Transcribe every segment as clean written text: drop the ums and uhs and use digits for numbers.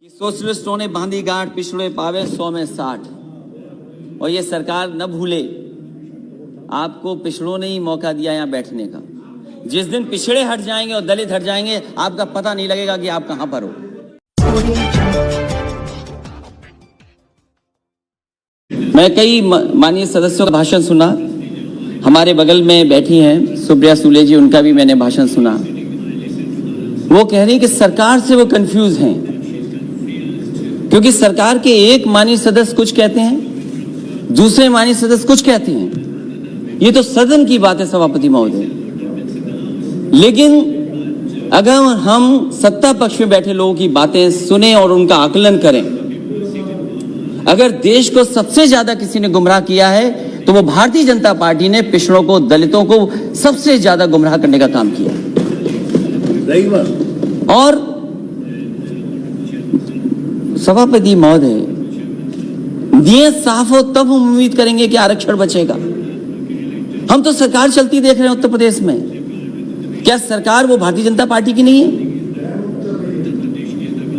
सोशलिस्टों ने बांधी गांठ, पिछड़े पावे 100 में 60। और ये सरकार न भूले, आपको पिछड़ों ने ही मौका दिया यहाँ बैठने का। जिस दिन पिछड़े हट जाएंगे और दलित हट जाएंगे, आपका पता नहीं लगेगा कि आप कहां पर हो। मैं कई माननीय सदस्यों का भाषण सुना। हमारे बगल में बैठी हैं सुप्रिया सुले जी, उनका भी मैंने भाषण सुना। वो कह रही कि सरकार से वो कंफ्यूज हैं, क्योंकि सरकार के एक माननीय सदस्य कुछ कहते हैं, दूसरे माननीय सदस्य कुछ कहते हैं। ये तो सदन की बात है सभापति महोदय। लेकिन अगर हम सत्ता पक्ष में बैठे लोगों की बातें सुने और उनका आकलन करें, अगर देश को सबसे ज्यादा किसी ने गुमराह किया है तो वो भारतीय जनता पार्टी ने पिछड़ों को, दलितों को सबसे ज्यादा गुमराह करने का काम किया। और सभापति महोदय, दिए साफ हो तब हम उम्मीद करेंगे कि आरक्षण बचेगा। हम तो सरकार चलती देख रहे हैं उत्तर प्रदेश में। क्या सरकार वो भारतीय जनता पार्टी की नहीं है?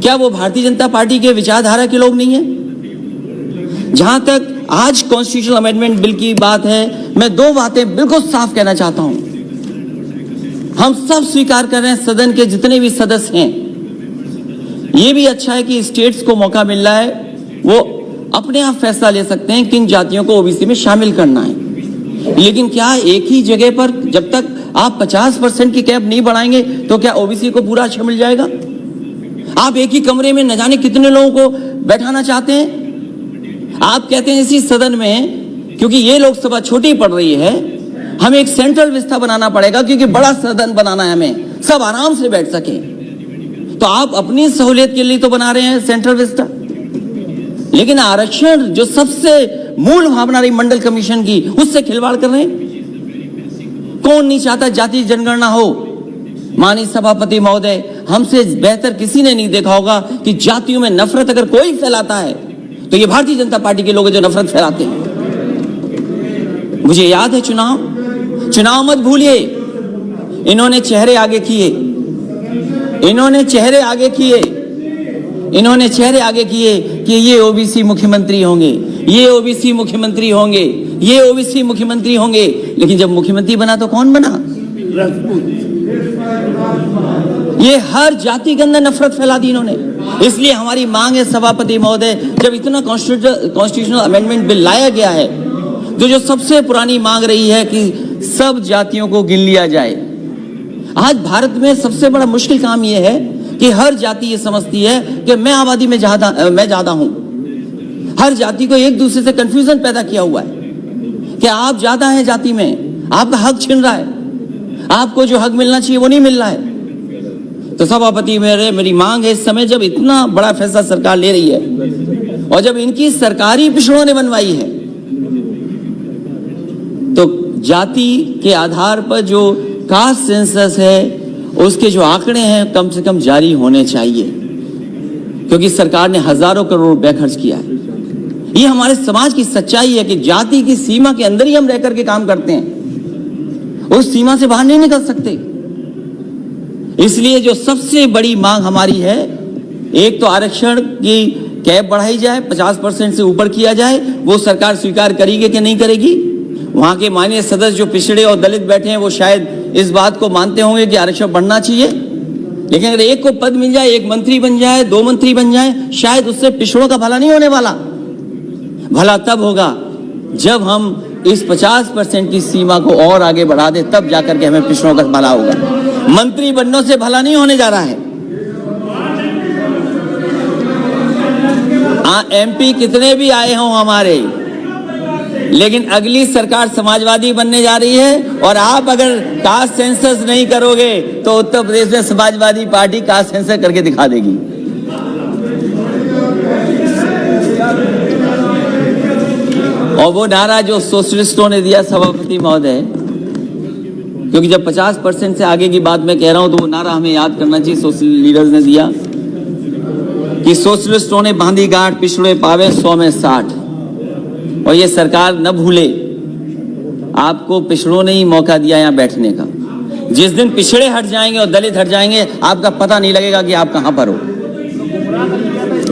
क्या वो भारतीय जनता पार्टी के विचारधारा के लोग नहीं है? जहां तक आज कॉन्स्टिट्यूशनल अमेंडमेंट बिल की बात है, मैं दो बातें बिल्कुल साफ कहना चाहता हूं। हम सब स्वीकार कर रहे हैं, सदन के जितने भी सदस्य हैं, ये भी अच्छा है कि स्टेट्स को मौका मिल रहा है, वो अपने आप फैसला ले सकते हैं किन जातियों को ओबीसी में शामिल करना है। लेकिन क्या एक ही जगह पर जब तक आप 50% की कैप नहीं बढ़ाएंगे तो क्या ओबीसी को पूरा अच्छा मिल जाएगा? आप एक ही कमरे में न जाने कितने लोगों को बैठाना चाहते हैं। आप कहते हैं इसी सदन में, क्योंकि ये लोकसभा छोटी पड़ रही है, हमें एक सेंट्रल व्यवस्था बनाना पड़ेगा, क्योंकि बड़ा सदन बनाना है हमें, सब आराम से बैठ सके। तो आप अपनी सहूलियत के लिए तो बना रहे हैं सेंट्रल व्यवस्था, लेकिन आरक्षण जो सबसे मूल भावना रही मंडल कमीशन की, उससे खिलवाड़ कर रहे हैं। कौन नहीं चाहता जाति जनगणना हो? माननीय सभापति महोदय, हमसे बेहतर किसी ने नहीं देखा होगा कि जातियों में नफरत अगर कोई फैलाता है तो ये भारतीय जनता पार्टी के लोग जो नफरत फैलाते हैं। मुझे याद है चुनाव मत भूलिए, इन्होंने चेहरे आगे किए, इन्होंने चेहरे आगे किए कि ये ओबीसी मुख्यमंत्री होंगे, ये ओबीसी मुख्यमंत्री होंगे, ये ओबीसी मुख्यमंत्री होंगे। लेकिन जब मुख्यमंत्री बना तो कौन बना? ये हर जाति के अंदर नफरत फैला दी इन्होंने। इसलिए हमारी मांग है सभापति महोदय, जब इतना कॉन्स्टिट्यूशनल अमेंडमेंट बिल लाया गया है, तो जो सबसे पुरानी मांग रही है कि सब जातियों को गिन लिया जाए। आज भारत में सबसे बड़ा मुश्किल काम यह है कि हर जाति ये समझती है कि मैं आबादी में ज्यादा हूं। हर जाति को एक दूसरे से कंफ्यूजन पैदा किया हुआ है कि आप ज्यादा हैं जाति में, आपका हक छिन रहा है, आपको जो हक मिलना चाहिए वो नहीं मिल रहा है। तो सभापति मेरी मांग है, इस समय जब इतना बड़ा फैसला सरकार ले रही है और जब इनकी सरकारी पिछड़ों ने बनवाई है, तो जाति के आधार पर जो कास्ट सेंसस है उसके जो आंकड़े हैं कम से कम जारी होने चाहिए, क्योंकि सरकार ने हजारों करोड़ रुपए खर्च किया है। ये हमारे समाज की सच्चाई है कि जाति की सीमा के अंदर ही हम रह करके काम करते हैं, उस सीमा से बाहर नहीं निकल सकते। इसलिए जो सबसे बड़ी मांग हमारी है, एक तो आरक्षण की कैप बढ़ाई जाए, 50% से ऊपर किया जाए। वो सरकार स्वीकार करेगी कि नहीं करेगी? वहां के माननीय सदस्य जो पिछड़े और दलित बैठे हैं, वो शायद इस बात को मानते होंगे कि आरक्षण बढ़ना चाहिए। लेकिन अगर एक को पद मिल जाए, एक मंत्री बन जाए, 2 मंत्री बन जाए, शायद उससे पिछड़ों का भला नहीं होने वाला। भला तब होगा जब हम इस 50% की सीमा को और आगे बढ़ा दे, तब जाकर के हमें पिछड़ों का भला होगा। मंत्री बनने से भला नहीं होने जा रहा है। एमपी कितने भी आए हों हमारे, लेकिन अगली सरकार समाजवादी बनने जा रही है, और आप अगर कास्ट सेंसस नहीं करोगे तो उत्तर प्रदेश में समाजवादी पार्टी कास्ट सेंसस करके दिखा देगी। और वो नारा जो सोशलिस्टों ने दिया सभापति महोदय, क्योंकि जब 50% से आगे की बात मैं कह रहा हूं तो वो नारा हमें याद करना चाहिए। सोशल लीडर्स ने दिया कि सोशलिस्टों ने बांधी गांठ, पिछड़े पावे 100 में 60। और ये सरकार न भूले, आपको पिछड़ों ने ही मौका दिया यहाँ बैठने का। जिस दिन पिछड़े हट जाएंगे और दलित हट जाएंगे, आपका पता नहीं लगेगा कि आप कहां पर हो।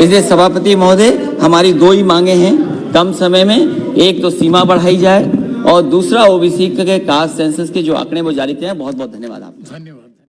इसलिए सभापति महोदय, हमारी दो ही मांगे हैं कम समय में। एक तो सीमा बढ़ाई जाए और दूसरा ओबीसी के कास्ट सेंसस के जो आंकड़े वो जारी किए हैं। बहुत बहुत धन्यवाद आपका। धन्यवाद।